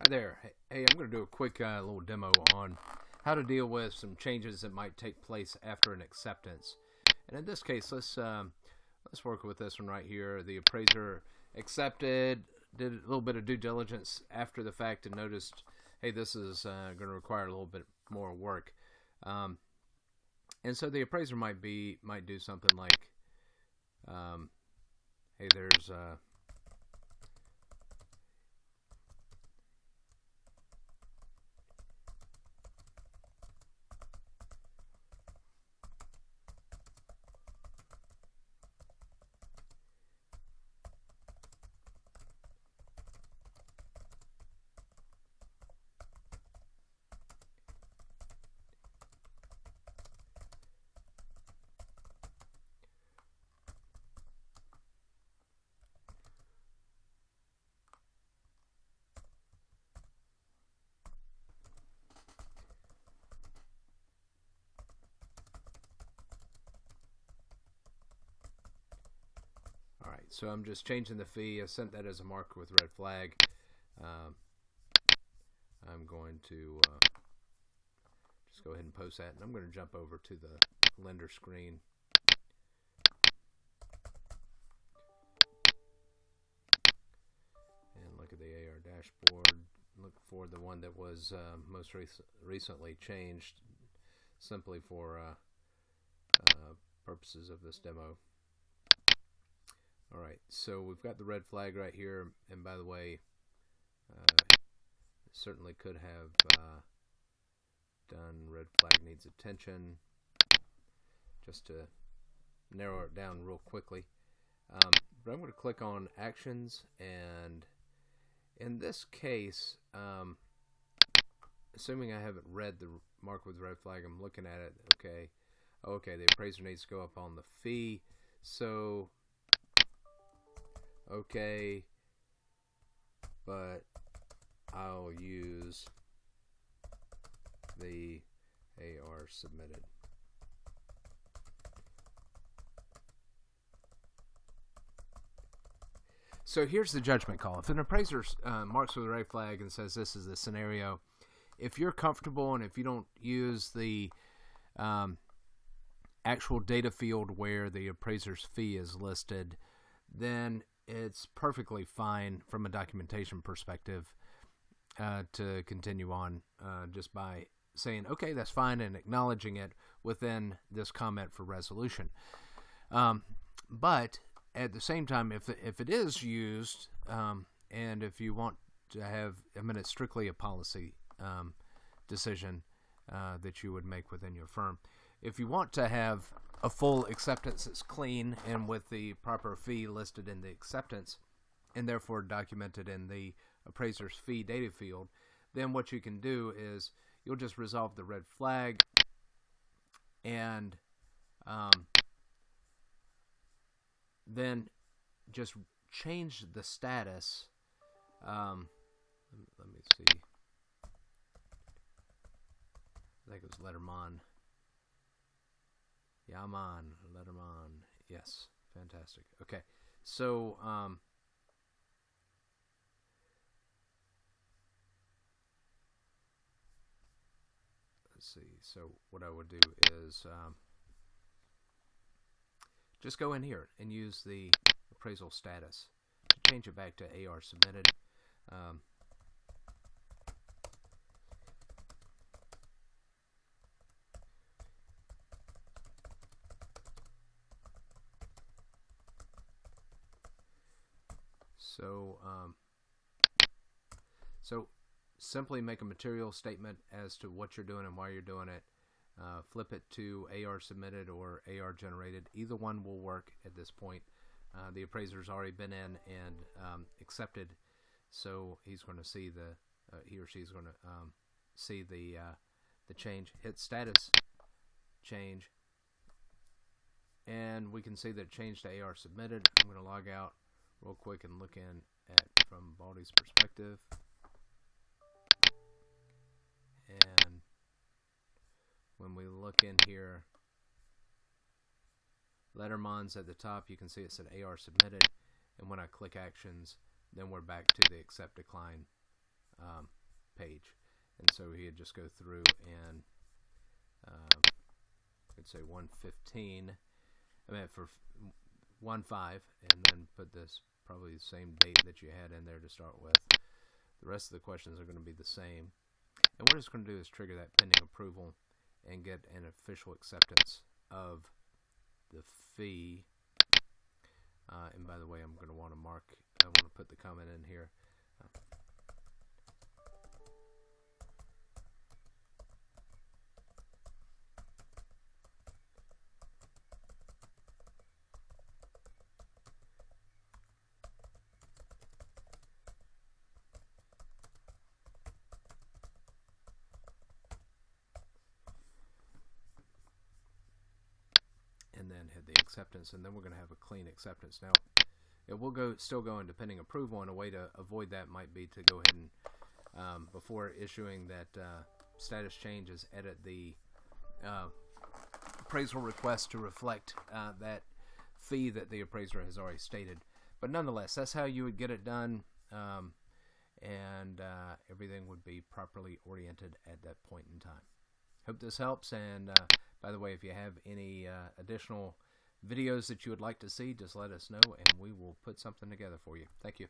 Hi there. Hey, I'm going to do a quick little demo on how to deal with some changes that might take place after an acceptance. And in this case, let's work with this one right here. The appraiser accepted, did a little bit of due diligence after the fact, and noticed, hey, this is going to require a little bit more work. Um, and so the appraiser might do something like, um, hey, there's all right. So I'm just changing the fee. I sent that as a marker with red flag. Um, I'm going to just go ahead and post that, and I'm going to jump over to the lender screen. And look at the AR dashboard. Look for the one that was most recently changed, simply for purposes of this demo. All right, so we've got the red flag right here, and by the way, certainly could have done red flag needs attention, just to narrow it down real quickly. But I'm going to click on actions, and in this case, assuming I haven't read the mark with the red flag, I'm looking at it. Okay, the appraiser needs to go up on the fee. So, okay, but I'll use the AR submitted. So here's the judgment call. If an appraiser marks with a red flag and says this is the scenario, if you're comfortable and if you don't use the actual data field where the appraiser's fee is listed, then it's perfectly fine from a documentation perspective to continue on just by saying, okay, that's fine, and acknowledging it within this comment for resolution. But at the same time, if it is used, and if you want to have, I mean, it's strictly a policy decision that you would make within your firm. If you want to have a full acceptance that's clean and with the proper fee listed in the acceptance, and therefore documented in the appraiser's fee data field, then what you can do is you'll just resolve the red flag and then just change the status. Let me see. I think it was Letterman. Yaman, Letterman. Yes, fantastic. Okay, so let's see. So what I would do is just go in here and use the appraisal status to change it back to AR submitted. So simply make a material statement as to what you're doing and why you're doing it. Flip it to AR submitted or AR generated. Either one will work at this point. The appraiser's already been in and accepted, so he's going to see he or she's going to see the change. Hit status change, and we can see that it changed to AR submitted. I'm going to log out real quick and look in at from Baldy's perspective. And when we look in here, Letterman's at the top, you can see it said AR submitted, and when I click actions, then we're back to the accept decline page. And so he'd just go through and let's say 115, I mean for 1-5, and then put this probably the same date that you had in there to start with. The rest of the questions are going to be the same. And what it's going to do is trigger that pending approval and get an official acceptance of the fee. And by the way, I'm going to want to put the comment in here. And then hit the acceptance, and then we're going to have a clean acceptance. Now, it will still go into pending approval, and a way to avoid that might be to go ahead and, before issuing that status changes, edit the appraisal request to reflect that fee that the appraiser has already stated. But nonetheless, that's how you would get it done, and everything would be properly oriented at that point in time. Hope this helps, and by the way, if you have any additional videos that you would like to see, just let us know, and we will put something together for you. Thank you.